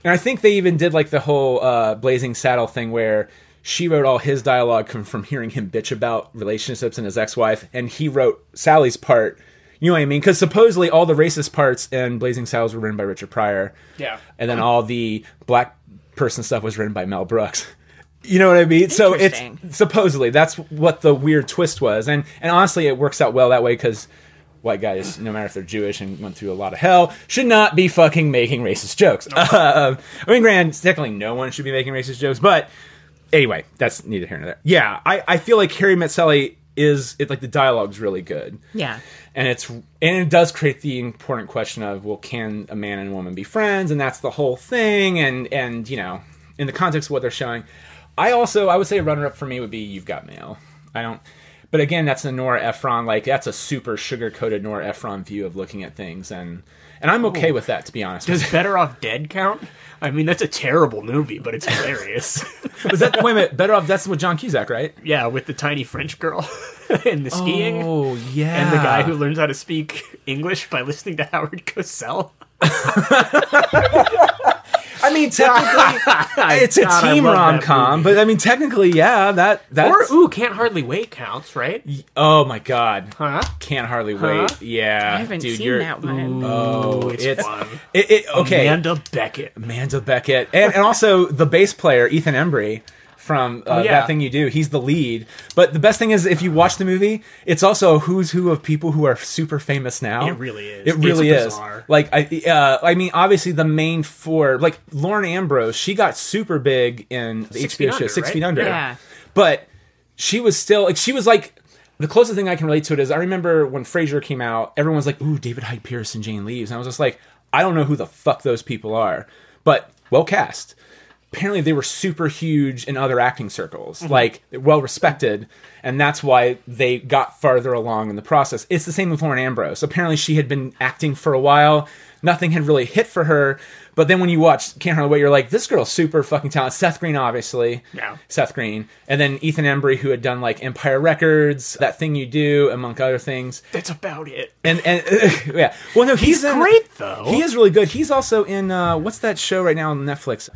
And I think they even did like the whole Blazing Saddle thing where she wrote all his dialogue from hearing him bitch about relationships and his ex-wife, and he wrote Sally's part. You know what I mean? Because supposedly all the racist parts in Blazing Saddles were written by Richard Pryor. Yeah. And then all the black person stuff was written by Mel Brooks. You know what I mean? So it's supposedly that's what the weird twist was. And honestly, it works out well that way because white guys, no matter if they're Jewish and went through a lot of hell, should not be fucking making racist jokes. I mean, technically no one should be making racist jokes. But anyway, that's neither here nor there. Yeah, I feel like Harry Met Sally like the dialogue's really good. Yeah. And it does create the important question of, well, can a man and a woman be friends? And that's the whole thing. And you know, in the context of what they're showing, I would say a runner-up for me would be You've Got Mail. But again, that's a Nora Ephron, like that's a super sugar-coated Nora Ephron view of looking at things. And I'm okay with that, to be honest. Does Better Off Dead count? I mean, that's a terrible movie, but it's hilarious. Wait a minute, Better Off, that's with John Cusack, right? Yeah, with the tiny French girl and the skiing. Oh, yeah. And the guy who learns how to speak English by listening to Howard Cosell. I mean, technically, it's a team rom-com, but I mean, technically, yeah, that's... Or, Can't Hardly Wait counts, right? Oh my god. Huh? Can't Hardly Wait. Yeah. I haven't seen that one. It's fun. Okay. Amanda Beckett. And also the bass player, Ethan Embry, from That Thing You Do. He's the lead. But the best thing is, if you watch the movie, it's also a who's who of people who are super famous now. It really is. It really is. Bizarre. Like, I mean, obviously the main four, like Lauren Ambrose, she got super big in the HBO show 6 Feet Under. Yeah. But she was still, like, the closest thing I can relate to it is I remember when Frasier came out, everyone was like, ooh, David Hyde Pierce and Jane Leeves. And I was just like, I don't know who the fuck those people are. But well cast. Apparently they were super huge in other acting circles, like well respected, and that's why they got farther along in the process. It's the same with Lauren Ambrose. Apparently she had been acting for a while, nothing had really hit for her, but then when you watch Can't Hardly Wait, you're like, this girl's super fucking talented. Seth Green, obviously. Yeah. Seth Green. And then Ethan Embry, who had done like Empire Records, That Thing You Do, among other things. That's about it. And yeah. Well, no, he's great, though. He is really good. He's also in, what's that show right now on Netflix?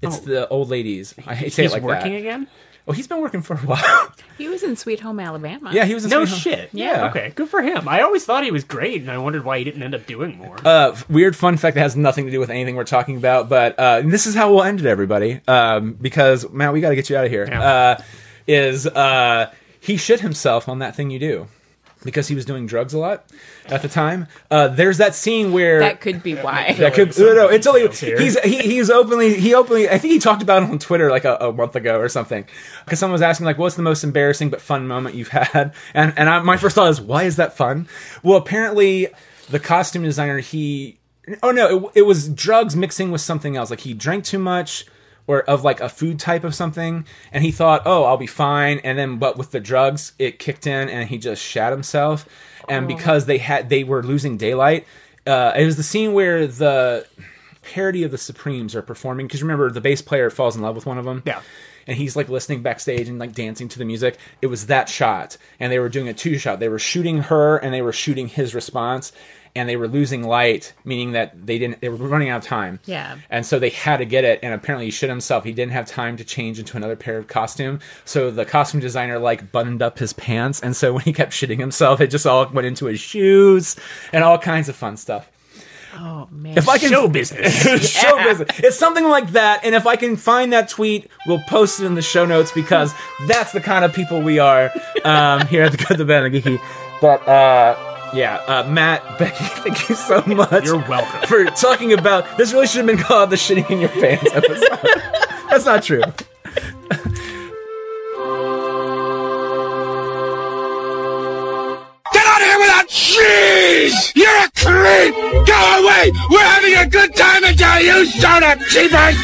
It's the old ladies. I hate to say it like that. He's working again? Well, he's been working for a while. He was in Sweet Home Alabama. Yeah, he was in No Sweet Home. shit. Yeah. Okay, good for him. I always thought he was great, and I wondered why he didn't end up doing more. Weird fun fact that has nothing to do with anything we're talking about, but this is how we'll end it, everybody. Because, Matt, we got to get you out of here. Yeah. He shit himself on That Thing You Do. Because he was doing drugs a lot at the time. There's that scene where that could be why. That could no. It's only he's openly. I think he talked about it on Twitter like a month ago or something. Because someone was asking like, "What's the most embarrassing but fun moment you've had?" And my first thought is, "Why is that fun?" Well, apparently the costume designer it was drugs mixing with something else. Like he drank too much. Or of like a food type of something, and he thought, "Oh, I'll be fine." And then, but with the drugs, it kicked in, and he just shat himself. And because they were losing daylight, it was the scene where the parody of the Supremes are performing. Because remember, the bass player falls in love with one of them. Yeah. And he's like listening backstage and like dancing to the music. It was that shot, and they were doing a 2-shot. They were shooting her, and they were shooting his response. And they were losing light, meaning that they were running out of time. Yeah. And so they had to get it, and apparently he shit himself. He didn't have time to change into another pair of costume. So the costume designer like buttoned up his pants, and so when he kept shitting himself, it just all went into his shoes and all kinds of fun stuff. Oh man. If I can Show business. show business. It's something like that, and if I can find that tweet, we'll post it in the show notes because that's the kind of people we are here at the Good, the Bad, and the Geeky. But yeah, Matt, Becky, thank you so much. You're welcome. For talking about this. Really should have been called the shitting in your pants episode. That's not true. Get out of here without cheese! You're a creep! Go away! We're having a good time until you showed up, cheapers!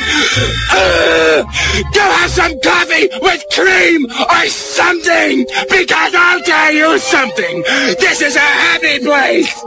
Go have some coffee with cream or something! Because I'll tell you something! This is a happy place!